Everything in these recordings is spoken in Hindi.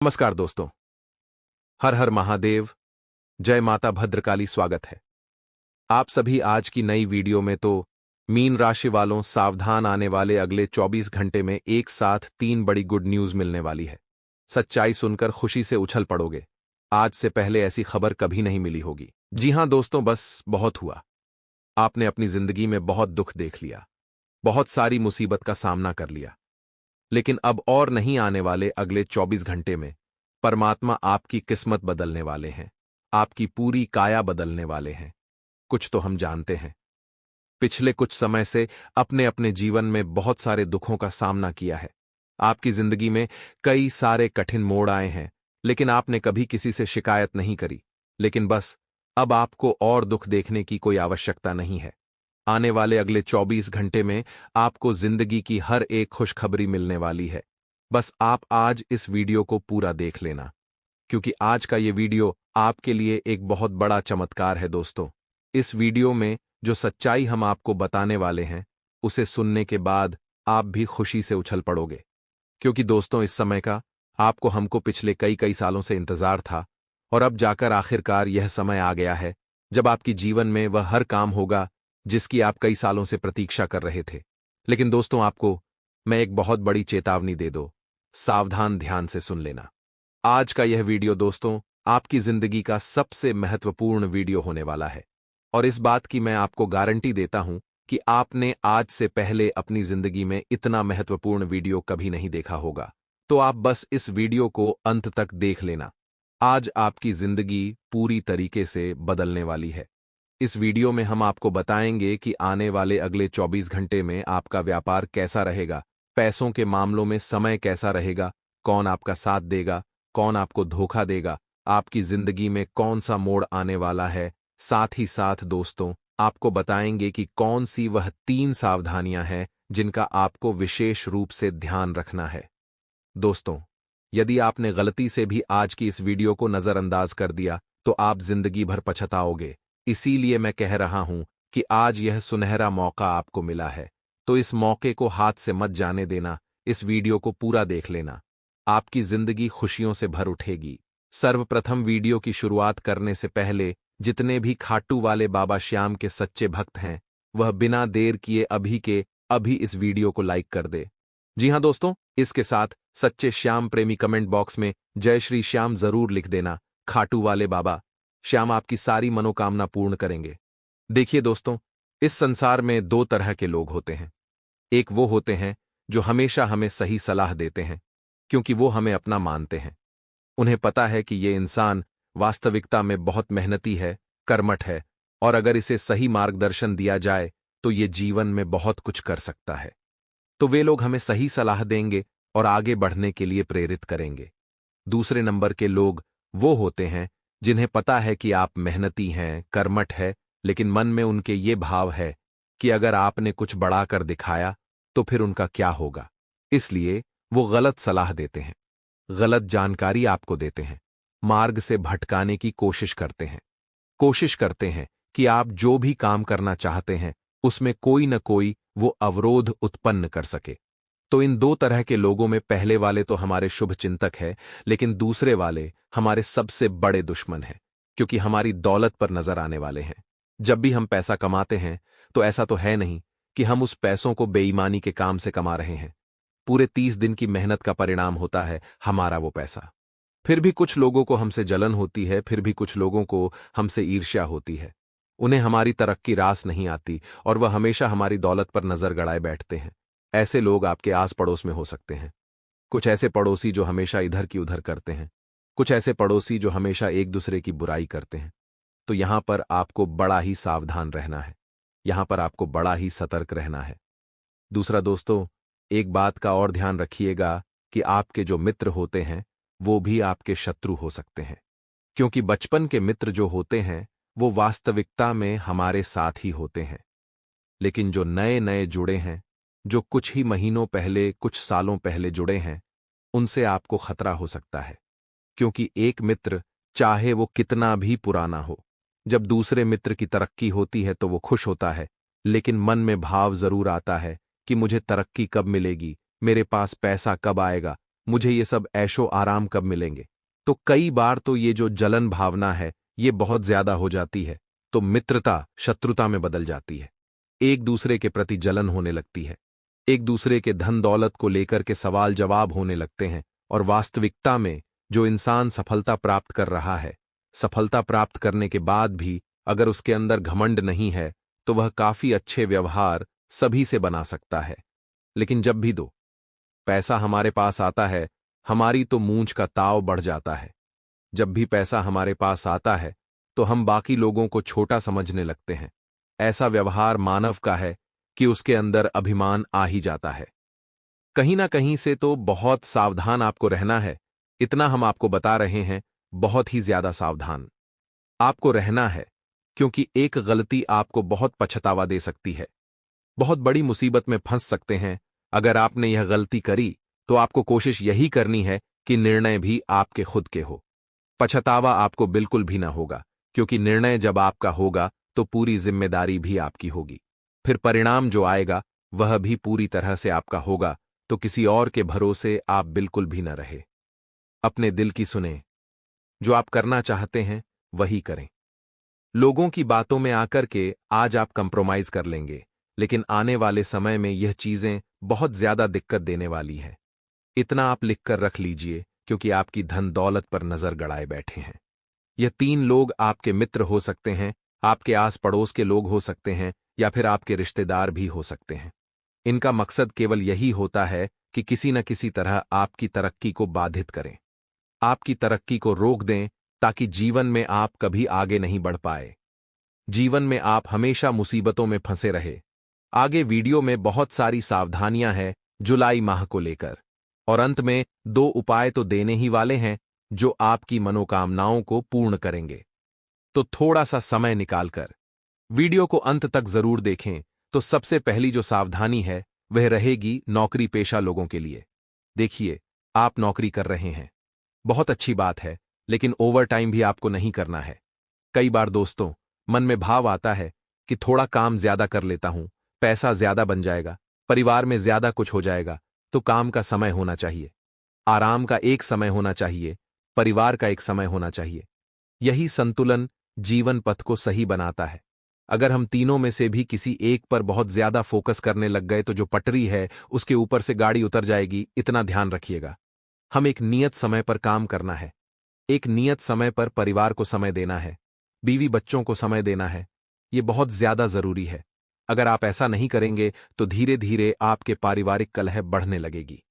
नमस्कार दोस्तों। हर हर महादेव। जय माता भद्रकाली। स्वागत है आप सभी आज की नई वीडियो में। तो मीन राशि वालों, सावधान, आने वाले अगले 24 घंटे में एक साथ 3 बड़ी गुड न्यूज मिलने वाली है। सच्चाई सुनकर खुशी से उछल पड़ोगे। आज से पहले ऐसी खबर कभी नहीं मिली होगी। जी हां दोस्तों, बस बहुत हुआ। आपने अपनी जिंदगी में बहुत दुख देख लिया, बहुत सारी मुसीबत का सामना कर लिया, लेकिन अब और नहीं, आने वाले अगले 24 घंटे में परमात्मा आपकी किस्मत बदलने वाले हैं, आपकी पूरी काया बदलने वाले हैं। कुछ तो हम जानते हैं। पिछले कुछ समय से अपने अपने जीवन में बहुत सारे दुखों का सामना किया है। आपकी जिंदगी में कई सारे कठिन मोड़ आए हैं, लेकिन आपने कभी किसी से शिकायत नहीं करी। लेकिन बस अब आपको और दुख देखने की कोई आवश्यकता नहीं है। आने वाले अगले 24 घंटे में आपको जिंदगी की हर एक खुशखबरी मिलने वाली है। बस आप आज इस वीडियो को पूरा देख लेना, क्योंकि आज का ये वीडियो आपके लिए एक बहुत बड़ा चमत्कार है दोस्तों। इस वीडियो में जो सच्चाई हम आपको बताने वाले हैं, उसे सुनने के बाद आप भी खुशी से उछल पड़ोगे। क्योंकि दोस्तों, इस समय का आपको हमको पिछले कई कई सालों से इंतजार था, और अब जाकर आखिरकार यह समय आ गया है जब आपकी जीवन में वह हर काम होगा जिसकी आप कई सालों से प्रतीक्षा कर रहे थे। लेकिन दोस्तों, आपको मैं एक बहुत बड़ी चेतावनी दे दो। सावधान, ध्यान से सुन लेना। आज का यह वीडियो दोस्तों आपकी जिंदगी का सबसे महत्वपूर्ण वीडियो होने वाला है, और इस बात की मैं आपको गारंटी देता हूं कि आपने आज से पहले अपनी जिंदगी में इतना महत्वपूर्ण वीडियो कभी नहीं देखा होगा। तो आप बस इस वीडियो को अंत तक देख लेना। आज आपकी जिंदगी पूरी तरीके से बदलने वाली है। इस वीडियो में हम आपको बताएंगे कि आने वाले अगले 24 घंटे में आपका व्यापार कैसा रहेगा, पैसों के मामलों में समय कैसा रहेगा, कौन आपका साथ देगा, कौन आपको धोखा देगा, आपकी जिंदगी में कौन सा मोड़ आने वाला है। साथ ही साथ दोस्तों, आपको बताएंगे कि कौन सी वह 3 सावधानियां हैं जिनका आपको विशेष रूप से ध्यान रखना है। दोस्तों, यदि आपने गलती से भी आज की इस वीडियो को नजरअंदाज कर दिया तो आप जिंदगी भर पछताओगे। इसीलिए मैं कह रहा हूं कि आज यह सुनहरा मौका आपको मिला है, तो इस मौके को हाथ से मत जाने देना। इस वीडियो को पूरा देख लेना, आपकी जिंदगी खुशियों से भर उठेगी। सर्वप्रथम, वीडियो की शुरुआत करने से पहले जितने भी खाटू वाले बाबा श्याम के सच्चे भक्त हैं, वह बिना देर किए अभी के अभी इस वीडियो को लाइक कर दे। जी हां दोस्तों, इसके साथ सच्चे श्याम प्रेमी कमेंट बॉक्स में जय श्री श्याम जरूर लिख देना। खाटू वाले बाबा श्याम आपकी सारी मनोकामना पूर्ण करेंगे। देखिए दोस्तों, इस संसार में 2 तरह के लोग होते हैं। एक वो होते हैं जो हमेशा हमें सही सलाह देते हैं, क्योंकि वो हमें अपना मानते हैं। उन्हें पता है कि ये इंसान वास्तविकता में बहुत मेहनती है, कर्मठ है, और अगर इसे सही मार्गदर्शन दिया जाए तो ये जीवन में बहुत कुछ कर सकता है। तो वे लोग हमें सही सलाह देंगे और आगे बढ़ने के लिए प्रेरित करेंगे। दूसरे नंबर के लोग वो होते हैं जिन्हें पता है कि आप मेहनती हैं, कर्मठ है, लेकिन मन में उनके ये भाव है कि अगर आपने कुछ बढ़ाकर दिखाया तो फिर उनका क्या होगा। इसलिए वो गलत सलाह देते हैं, गलत जानकारी आपको देते हैं, मार्ग से भटकाने की कोशिश करते हैं कि आप जो भी काम करना चाहते हैं उसमें कोई न कोई वो अवरोध उत्पन्न कर सके। तो इन 2 तरह के लोगों में पहले वाले तो हमारे शुभ चिंतक हैं, लेकिन दूसरे वाले हमारे सबसे बड़े दुश्मन हैं, क्योंकि हमारी दौलत पर नजर आने वाले हैं। जब भी हम पैसा कमाते हैं तो ऐसा तो है नहीं कि हम उस पैसों को बेईमानी के काम से कमा रहे हैं। पूरे 30 दिन की मेहनत का परिणाम होता है हमारा वो पैसा। फिर भी कुछ लोगों को हमसे जलन होती है, फिर भी कुछ लोगों को हमसे ईर्ष्या होती है। उन्हें हमारी तरक्की रास नहीं आती और वह हमेशा हमारी दौलत पर नजर गड़ाए बैठते हैं। ऐसे लोग आपके आस पड़ोस में हो सकते हैं। कुछ ऐसे पड़ोसी जो हमेशा इधर की उधर करते हैं, कुछ ऐसे पड़ोसी जो हमेशा एक दूसरे की बुराई करते हैं। तो यहां पर आपको बड़ा ही सावधान रहना है, यहां पर आपको बड़ा ही सतर्क रहना है। दूसरा दोस्तों, एक बात का और ध्यान रखिएगा कि आपके जो मित्र होते हैं वो भी आपके शत्रु हो सकते हैं, क्योंकि बचपन के मित्र जो होते हैं वो वास्तविकता में हमारे साथ ही होते हैं, लेकिन जो नए नए जुड़े हैं, जो कुछ ही महीनों पहले, कुछ सालों पहले जुड़े हैं, उनसे आपको खतरा हो सकता है। क्योंकि एक मित्र चाहे वो कितना भी पुराना हो, जब दूसरे मित्र की तरक्की होती है तो वो खुश होता है, लेकिन मन में भाव जरूर आता है कि मुझे तरक्की कब मिलेगी, मेरे पास पैसा कब आएगा, मुझे ये सब ऐशो आराम कब मिलेंगे। तो कई बार तो ये जो जलन भावना है ये बहुत ज्यादा हो जाती है, तो मित्रता शत्रुता में बदल जाती है। एक दूसरे के प्रति जलन होने लगती है, एक दूसरे के धन दौलत को लेकर के सवाल जवाब होने लगते हैं। और वास्तविकता में जो इंसान सफलता प्राप्त कर रहा है, सफलता प्राप्त करने के बाद भी अगर उसके अंदर घमंड नहीं है, तो वह काफी अच्छे व्यवहार सभी से बना सकता है। लेकिन जब भी दो पैसा हमारे पास आता है, हमारी तो मूंछ का ताव बढ़ जाता है। जब भी पैसा हमारे पास आता है तो हम बाकी लोगों को छोटा समझने लगते हैं। ऐसा व्यवहार मानव का है कि उसके अंदर अभिमान आ ही जाता है। कहीं ना कहीं से तो बहुत सावधान आपको रहना है। इतना हम आपको बता रहे हैं, बहुत ही ज्यादा सावधान आपको रहना है, क्योंकि एक गलती आपको बहुत पछतावा दे सकती है। बहुत बड़ी मुसीबत में फंस सकते हैं। अगर आपने यह गलती करी तो आपको कोशिश यही करनी है कि निर्णय भी आपके खुद के हो। पछतावा आपको बिल्कुल भी ना होगा, क्योंकि निर्णय जब आपका होगा तो पूरी जिम्मेदारी भी आपकी होगी। फिर परिणाम जो आएगा वह भी पूरी तरह से आपका होगा, तो किसी और के भरोसे आप बिल्कुल भी न रहे। अपने दिल की सुने, जो आप करना चाहते हैं वही करें। लोगों की बातों में आकर के आज आप कंप्रोमाइज कर लेंगे, लेकिन आने वाले समय में यह चीजें बहुत ज्यादा दिक्कत देने वाली हैं। इतना आप लिख कर रख लीजिए, क्योंकि आपकी धन दौलत पर नजर गड़ाए बैठे हैं। यह 3 लोग आपके मित्र हो सकते हैं, आपके आस पड़ोस के लोग हो सकते हैं, या फिर आपके रिश्तेदार भी हो सकते हैं। इनका मकसद केवल यही होता है कि किसी न किसी तरह आपकी तरक्की को बाधित करें, आपकी तरक्की को रोक दें, ताकि जीवन में आप कभी आगे नहीं बढ़ पाए। जीवन में आप हमेशा मुसीबतों में फंसे रहे। आगे वीडियो में बहुत सारी सावधानियां हैं जुलाई माह को लेकर, और अंत में 2 उपाय तो देने ही वाले हैं जो आपकी मनोकामनाओं को पूर्ण करेंगे। तो थोड़ा सा समय निकालकर वीडियो को अंत तक जरूर देखें। तो सबसे पहली जो सावधानी है वह रहेगी नौकरी पेशा लोगों के लिए। देखिए, आप नौकरी कर रहे हैं, बहुत अच्छी बात है, लेकिन ओवर टाइम भी आपको नहीं करना है। कई बार दोस्तों मन में भाव आता है कि थोड़ा काम ज्यादा कर लेता हूं, पैसा ज्यादा बन जाएगा, परिवार में ज्यादा कुछ हो जाएगा। तो काम का समय होना चाहिए, आराम का एक समय होना चाहिए, परिवार का एक समय होना चाहिए। यही संतुलन जीवन पथ को सही बनाता है। अगर हम तीनों में से भी किसी एक पर बहुत ज्यादा फोकस करने लग गए तो जो पटरी है उसके ऊपर से गाड़ी उतर जाएगी। इतना ध्यान रखिएगा। हम एक नियत समय पर काम करना है, एक नियत समय पर परिवार को समय देना है, बीवी बच्चों को समय देना है। ये बहुत ज्यादा जरूरी है। अगर आप ऐसा नहीं करेंगे तो धीरे धीरे आपके पारिवारिक कलह बढ़ने लगेगी।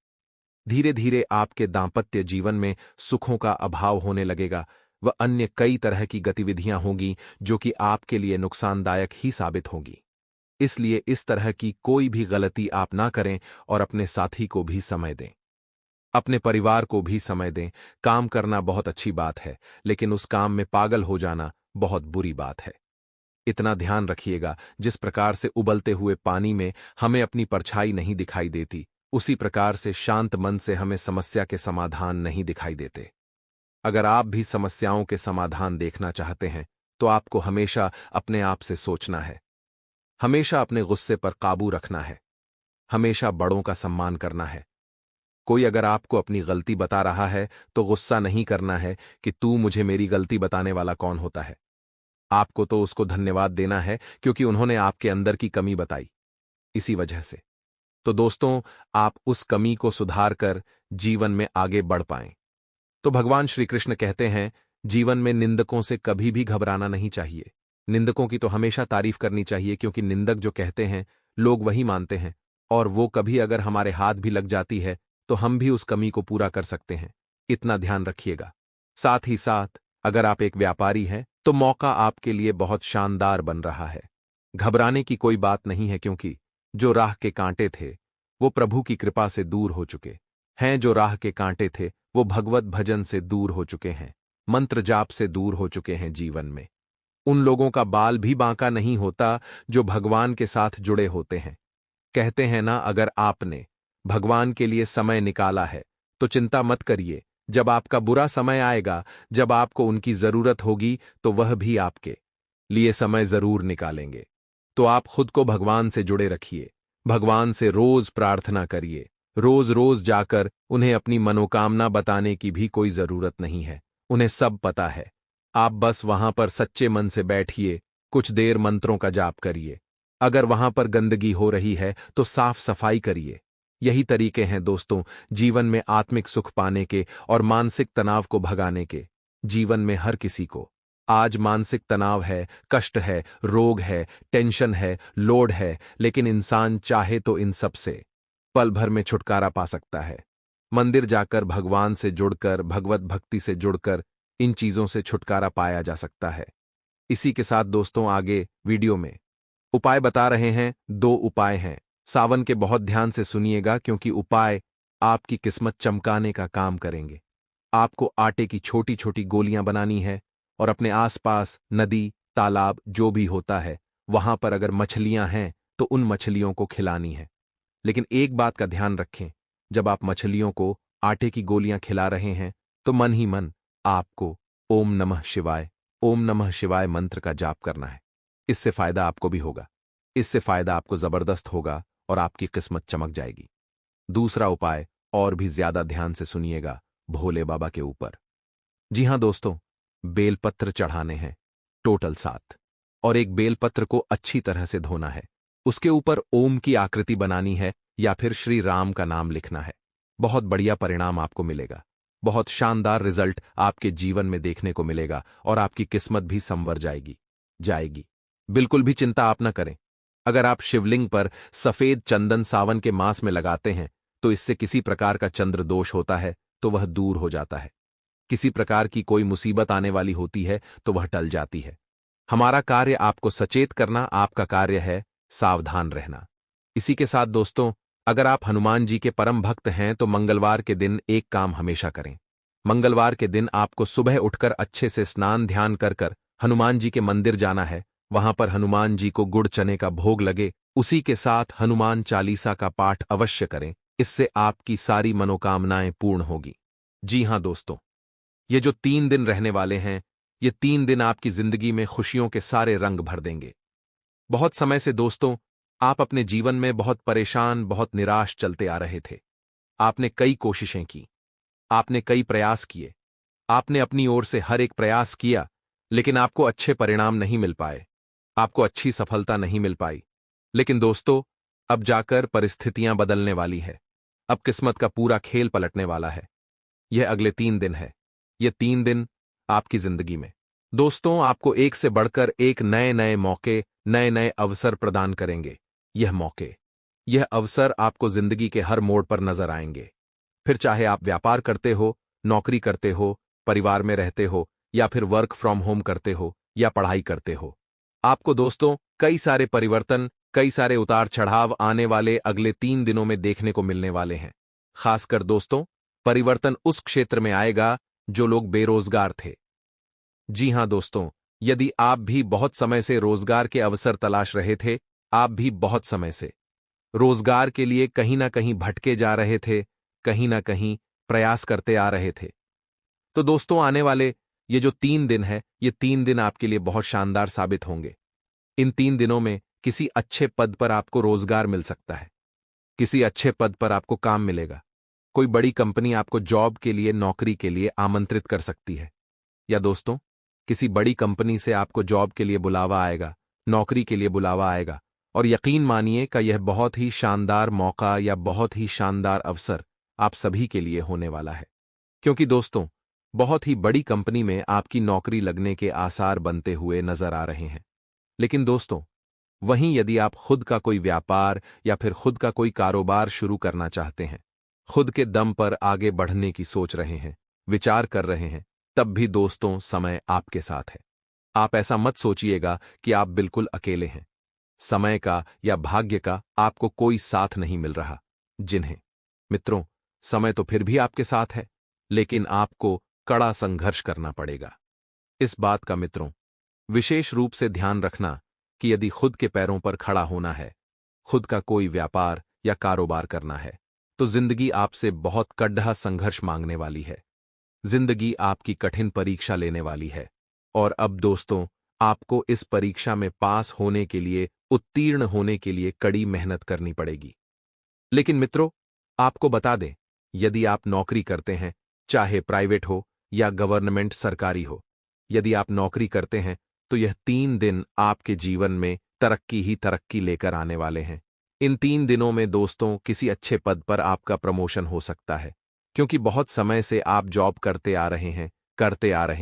धीरे धीरे आपके दांपत्य जीवन में सुखों का अभाव होने लगेगा। व अन्य कई तरह की गतिविधियां होंगी जो कि आपके लिए नुकसानदायक ही साबित होंगी। इसलिए इस तरह की कोई भी गलती आप ना करें और अपने साथी को भी समय दें, अपने परिवार को भी समय दें। काम करना बहुत अच्छी बात है, लेकिन उस काम में पागल हो जाना बहुत बुरी बात है। इतना ध्यान रखिएगा, जिस प्रकार से उबलते हुए पानी में हमें अपनी परछाई नहीं दिखाई देती, उसी प्रकार से शांत मन से हमें समस्या के समाधान नहीं दिखाई देते। अगर आप भी समस्याओं के समाधान देखना चाहते हैं तो आपको हमेशा अपने आप से सोचना है, हमेशा अपने गुस्से पर काबू रखना है, हमेशा बड़ों का सम्मान करना है। कोई अगर आपको अपनी गलती बता रहा है तो गुस्सा नहीं करना है कि तू मुझे मेरी गलती बताने वाला कौन होता है। आपको तो उसको धन्यवाद देना है क्योंकि उन्होंने आपके अंदर की कमी बताई। इसी वजह से तो दोस्तों, आप उस कमी को सुधार कर जीवन में आगे बढ़ पाएं। तो भगवान श्री कृष्ण कहते हैं, जीवन में निंदकों से कभी भी घबराना नहीं चाहिए। निंदकों की तो हमेशा तारीफ करनी चाहिए, क्योंकि निंदक जो कहते हैं लोग वही मानते हैं, और वो कभी अगर हमारे हाथ भी लग जाती है तो हम भी उस कमी को पूरा कर सकते हैं। इतना ध्यान रखिएगा। साथ ही साथ अगर आप एक व्यापारी हैं तो मौका आपके लिए बहुत शानदार बन रहा है। घबराने की कोई बात नहीं है, क्योंकि जो राह के कांटे थे वो प्रभु की कृपा से दूर हो चुके हैं। जो राह के कांटे थे वो भगवत भजन से दूर हो चुके हैं, मंत्र जाप से दूर हो चुके हैं। जीवन में उन लोगों का बाल भी बांका नहीं होता जो भगवान के साथ जुड़े होते हैं। कहते हैं ना, अगर आपने भगवान के लिए समय निकाला है तो चिंता मत करिए। जब आपका बुरा समय आएगा, जब आपको उनकी जरूरत होगी, तो वह भी आपके लिए समय जरूर निकालेंगे। तो आप खुद को भगवान से जुड़े रखिए, भगवान से रोज प्रार्थना करिए, रोज रोज जाकर उन्हें अपनी मनोकामना बताने की भी कोई जरूरत नहीं है, उन्हें सब पता है। आप बस वहां पर सच्चे मन से बैठिए, कुछ देर मंत्रों का जाप करिए। अगर वहां पर गंदगी हो रही है तो साफ सफाई करिए। यही तरीके हैं दोस्तों जीवन में आत्मिक सुख पाने के और मानसिक तनाव को भगाने के। जीवन में हर किसी को आज मानसिक तनाव है, कष्ट है, रोग है, टेंशन है, लोड है, लेकिन इंसान चाहे तो इन सब से पल भर में छुटकारा पा सकता है। मंदिर जाकर भगवान से जुड़कर, भगवत भक्ति से जुड़कर इन चीजों से छुटकारा पाया जा सकता है। इसी के साथ दोस्तों आगे वीडियो में उपाय बता रहे हैं। 2 उपाय हैं, सावन के बहुत ध्यान से सुनिएगा क्योंकि उपाय आपकी किस्मत चमकाने का काम करेंगे। आपको आटे की छोटी छोटी गोलियां बनानी है और अपने आसपास नदी, तालाब जो भी होता है वहां पर अगर मछलियां हैं तो उन मछलियों को खिलानी है। लेकिन एक बात का ध्यान रखें, जब आप मछलियों को आटे की गोलियां खिला रहे हैं तो मन ही मन आपको ओम नमः शिवाय, ओम नमः शिवाय मंत्र का जाप करना है। इससे फायदा आपको भी होगा, इससे फायदा आपको जबरदस्त होगा और आपकी किस्मत चमक जाएगी। दूसरा उपाय और भी ज्यादा ध्यान से सुनिएगा, भोले बाबा के ऊपर। जी हां दोस्तों, बेलपत्र चढ़ाने हैं, टोटल 7, और एक बेलपत्र को अच्छी तरह से धोना है। उसके ऊपर ओम की आकृति बनानी है या फिर श्री राम का नाम लिखना है। बहुत बढ़िया परिणाम आपको मिलेगा, बहुत शानदार रिजल्ट आपके जीवन में देखने को मिलेगा और आपकी किस्मत भी संवर जाएगी। बिल्कुल भी चिंता आप न करें। अगर आप शिवलिंग पर सफेद चंदन सावन के मास में लगाते हैं तो इससे किसी प्रकार का चंद्र दोष होता है तो वह दूर हो जाता है। किसी प्रकार की कोई मुसीबत आने वाली होती है तो वह टल जाती है। हमारा कार्य आपको सचेत करना, आपका कार्य है सावधान रहना। इसी के साथ दोस्तों, अगर आप हनुमान जी के परम भक्त हैं तो मंगलवार के दिन एक काम हमेशा करें। मंगलवार के दिन आपको सुबह उठकर अच्छे से स्नान ध्यान कर हनुमान जी के मंदिर जाना है। वहां पर हनुमान जी को गुड़ चने का भोग लगे, उसी के साथ हनुमान चालीसा का पाठ अवश्य करें। इससे आपकी सारी मनोकामनाएं पूर्ण होगी। जी हां दोस्तों, ये जो 3 दिन रहने वाले हैं, ये 3 दिन आपकी जिंदगी में खुशियों के सारे रंग भर देंगे। बहुत समय से दोस्तों आप अपने जीवन में बहुत परेशान, बहुत निराश चलते आ रहे थे। आपने कई कोशिशें की, आपने कई प्रयास किए, आपने अपनी ओर से हर एक प्रयास किया, लेकिन आपको अच्छे परिणाम नहीं मिल पाए, आपको अच्छी सफलता नहीं मिल पाई। लेकिन दोस्तों, अब जाकर परिस्थितियां बदलने वाली है। अब किस्मत का पूरा खेल पलटने वाला है। यह अगले 3 दिन है। ये 3 दिन आपकी जिंदगी में दोस्तों आपको एक से बढ़कर एक नए नए मौके, नए नए अवसर प्रदान करेंगे। यह मौके, यह अवसर आपको जिंदगी के हर मोड़ पर नजर आएंगे। फिर चाहे आप व्यापार करते हो, नौकरी करते हो, परिवार में रहते हो, या फिर वर्क फ्रॉम होम करते हो, या पढ़ाई करते हो, आपको दोस्तों कई सारे परिवर्तन, कई सारे उतार चढ़ाव आने वाले अगले 3 दिनों में देखने को मिलने वाले हैं। खासकर दोस्तों, परिवर्तन उस क्षेत्र में आएगा जो लोग बेरोजगार थे। जी हां दोस्तों, यदि आप भी बहुत समय से रोजगार के अवसर तलाश रहे थे, आप भी बहुत समय से रोजगार के लिए कहीं ना कहीं भटके जा रहे थे, कहीं ना कहीं प्रयास करते आ रहे थे, तो दोस्तों आने वाले ये जो 3 दिन है, ये 3 दिन आपके लिए बहुत शानदार साबित होंगे। इन 3 दिनों में किसी अच्छे पद पर आपको रोजगार मिल सकता है, किसी अच्छे पद पर आपको काम मिलेगा। कोई बड़ी कंपनी आपको जॉब के लिए, नौकरी के लिए आमंत्रित कर सकती है, या दोस्तों किसी बड़ी कंपनी से आपको जॉब के लिए बुलावा आएगा, नौकरी के लिए बुलावा आएगा। और यकीन मानिए कि यह बहुत ही शानदार मौका या बहुत ही शानदार अवसर आप सभी के लिए होने वाला है, क्योंकि दोस्तों बहुत ही बड़ी कंपनी में आपकी नौकरी लगने के आसार बनते हुए नजर आ रहे हैं। लेकिन दोस्तों वहीं यदि आप खुद का कोई व्यापार या फिर खुद का कोई कारोबार शुरू करना चाहते हैं, खुद के दम पर आगे बढ़ने की सोच रहे हैं, विचार कर रहे हैं, तब भी दोस्तों समय आपके साथ है। आप ऐसा मत सोचिएगा कि आप बिल्कुल अकेले हैं। समय का या भाग्य का आपको कोई साथ नहीं मिल रहा। मित्रों, समय तो फिर भी आपके साथ है, लेकिन आपको कड़ा संघर्ष करना पड़ेगा। इस बात का मित्रों विशेष रूप से ध्यान रखना कि यदि खुद के पैरों पर खड़ा होना है, खुद का कोई व्यापार या कारोबार करना है, तो जिंदगी आपसे बहुत कड़ा संघर्ष मांगने वाली है। जिंदगी आपकी कठिन परीक्षा लेने वाली है, और अब दोस्तों आपको इस परीक्षा में पास होने के लिए, उत्तीर्ण होने के लिए कड़ी मेहनत करनी पड़ेगी। लेकिन मित्रों, आपको बता दें, यदि आप नौकरी करते हैं, चाहे प्राइवेट हो या गवर्नमेंट सरकारी हो, यदि आप नौकरी करते हैं तो यह 3 दिन आपके जीवन में तरक्की ही तरक्की लेकर आने वाले हैं। इन 3 दिनों में दोस्तों किसी अच्छे पद पर आपका प्रमोशन हो सकता है, क्योंकि बहुत समय से आप जॉब करते आ रहे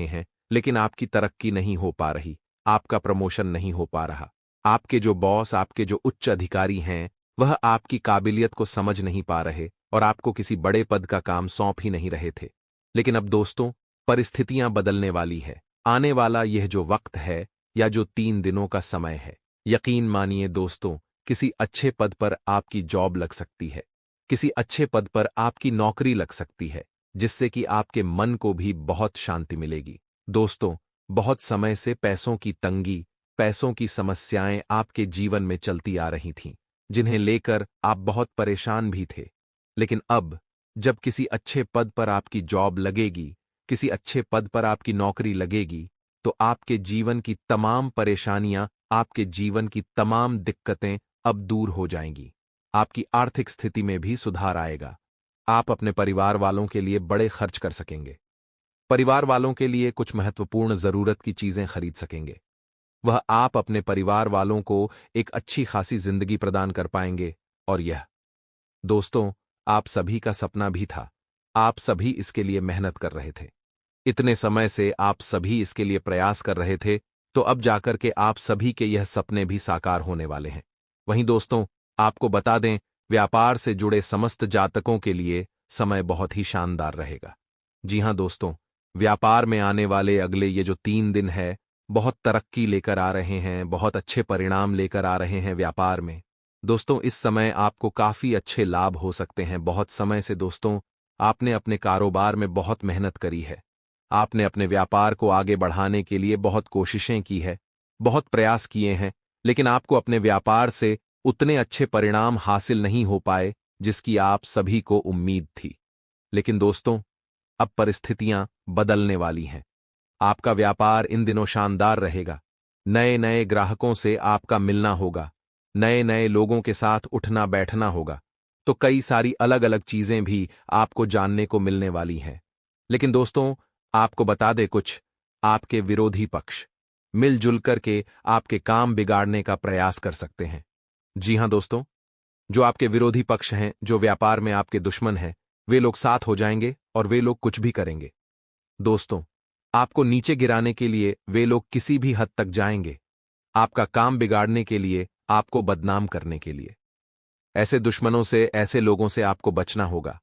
हैं, लेकिन आपकी तरक्की नहीं हो पा रही, आपका प्रमोशन नहीं हो पा रहा। आपके जो बॉस, आपके जो उच्च अधिकारी हैं, वह आपकी काबिलियत को समझ नहीं पा रहे और आपको किसी बड़े पद का काम सौंप ही नहीं रहे थे। लेकिन अब दोस्तों, परिस्थितियां बदलने वाली है। आने वाला यह जो वक्त है या जो 3 दिनों का समय है, यकीन मानिए दोस्तों, किसी अच्छे पद पर आपकी जॉब लग सकती है, किसी अच्छे पद पर आपकी नौकरी लग सकती है, जिससे कि आपके मन को भी बहुत शांति मिलेगी। दोस्तों, बहुत समय से पैसों की तंगी, पैसों की समस्याएं आपके जीवन में चलती आ रही थीं, जिन्हें लेकर आप बहुत परेशान भी थे। लेकिन अब जब किसी अच्छे पद पर आपकी जॉब लगेगी, किसी अच्छे पद पर आपकी नौकरी लगेगी, तो आपके जीवन की तमाम परेशानियां, आपके जीवन की तमाम दिक्कतें अब दूर हो जाएंगी। आपकी आर्थिक स्थिति में भी सुधार आएगा। आप अपने परिवार वालों के लिए बड़े खर्च कर सकेंगे। परिवार वालों के लिए कुछ महत्वपूर्ण जरूरत की चीजें खरीद सकेंगे। वह आप अपने परिवार वालों को एक अच्छी खासी जिंदगी प्रदान कर पाएंगे। और यह दोस्तों, आप सभी का सपना भी था। आप सभी इसके लिए मेहनत कर रहे थे। इतने समय से आप सभी इसके लिए प्रयास कर रहे थे, तो अब जाकर के आप सभी के यह सपने भी साकार होने वाले हैं। वहीं दोस्तों, आपको बता दें, व्यापार से जुड़े समस्त जातकों के लिए समय बहुत ही शानदार रहेगा। जी हां दोस्तों, व्यापार में आने वाले अगले ये जो 3 दिन है, बहुत तरक्की लेकर आ रहे हैं, बहुत अच्छे परिणाम लेकर आ रहे हैं व्यापार में। दोस्तों, इस समय आपको काफी अच्छे लाभ हो सकते हैं। बहुत समय से दोस्तों, आपने अपने कारोबार में बहुत मेहनत करी है। आपने अपने व्यापार को आगे बढ़ाने के लिए बहुत कोशिशें की है, बहुत प्रयास किए हैं, लेकिन आपको अपने व्यापार से उतने अच्छे परिणाम हासिल नहीं हो पाए जिसकी आप सभी को उम्मीद थी। लेकिन दोस्तों, अब परिस्थितियां बदलने वाली हैं। आपका व्यापार इन दिनों शानदार रहेगा। नए नए ग्राहकों से आपका मिलना होगा, नए नए लोगों के साथ उठना बैठना होगा, तो कई सारी अलग अलग चीजें भी आपको जानने को मिलने वाली हैं। लेकिन दोस्तों, आपको बता दे कुछ, आपके विरोधी पक्ष मिलजुल करके आपके काम बिगाड़ने का प्रयास कर सकते हैं। जी हां दोस्तों, जो आपके विरोधी पक्ष हैं, जो व्यापार में आपके दुश्मन हैं, वे लोग साथ हो जाएंगे और वे लोग कुछ भी करेंगे। दोस्तों, आपको नीचे गिराने के लिए वे लोग किसी भी हद तक जाएंगे, आपका काम बिगाड़ने के लिए, आपको बदनाम करने के लिए। ऐसे दुश्मनों से, ऐसे लोगों से आपको बचना होगा।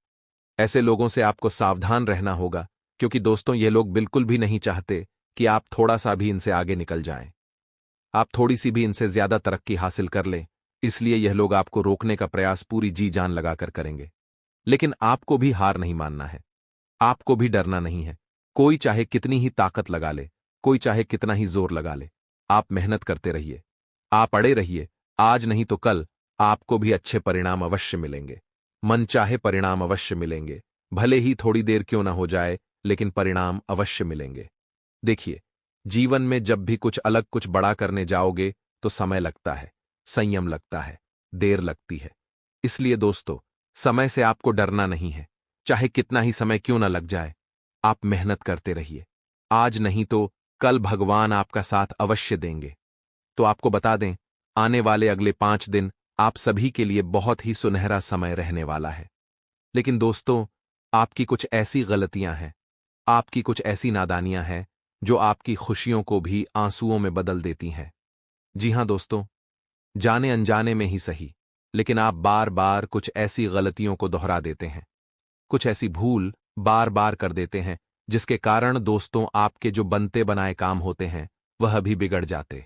ऐसे लोगों से आपको सावधान रहना होगा, क्योंकि दोस्तों, ये लोग बिल्कुल भी नहीं चाहते कि आप थोड़ा सा भी इनसे आगे निकल जाएं। आप थोड़ी सी भी इनसे ज्यादा तरक्की हासिल कर लें, इसलिए यह लोग आपको रोकने का प्रयास पूरी जी जान लगाकर करेंगे। लेकिन आपको भी हार नहीं मानना है, आपको भी डरना नहीं है। कोई चाहे कितनी ही ताकत लगा ले, कोई चाहे कितना ही जोर लगा ले, आप मेहनत करते रहिए, आप अड़े रहिए। आज नहीं तो कल आपको भी अच्छे परिणाम अवश्य मिलेंगे। मन चाहे परिणाम अवश्य मिलेंगे, भले ही थोड़ी देर क्यों ना हो जाए, लेकिन परिणाम अवश्य मिलेंगे। देखिए, जीवन में जब भी कुछ अलग, कुछ बड़ा करने जाओगे तो समय लगता है, संयम लगता है, देर लगती है। इसलिए दोस्तों, समय से आपको डरना नहीं है। चाहे कितना ही समय क्यों ना लग जाए, आप मेहनत करते रहिए। आज नहीं तो कल भगवान आपका साथ अवश्य देंगे। तो आपको बता दें, आने वाले अगले 5 दिन आप सभी के लिए बहुत ही सुनहरा समय रहने वाला है। लेकिन दोस्तों, आपकी कुछ ऐसी गलतियां हैं, आपकी कुछ ऐसी नादानियां हैं, जो आपकी खुशियों को भी आंसुओं में बदल देती हैं। जी हां दोस्तों, जाने अनजाने में ही सही, लेकिन आप बार बार कुछ ऐसी गलतियों को दोहरा देते हैं, कुछ ऐसी भूल बार बार कर देते हैं, जिसके कारण दोस्तों, आपके जो बनते बनाए काम होते हैं, वह भी बिगड़ जाते।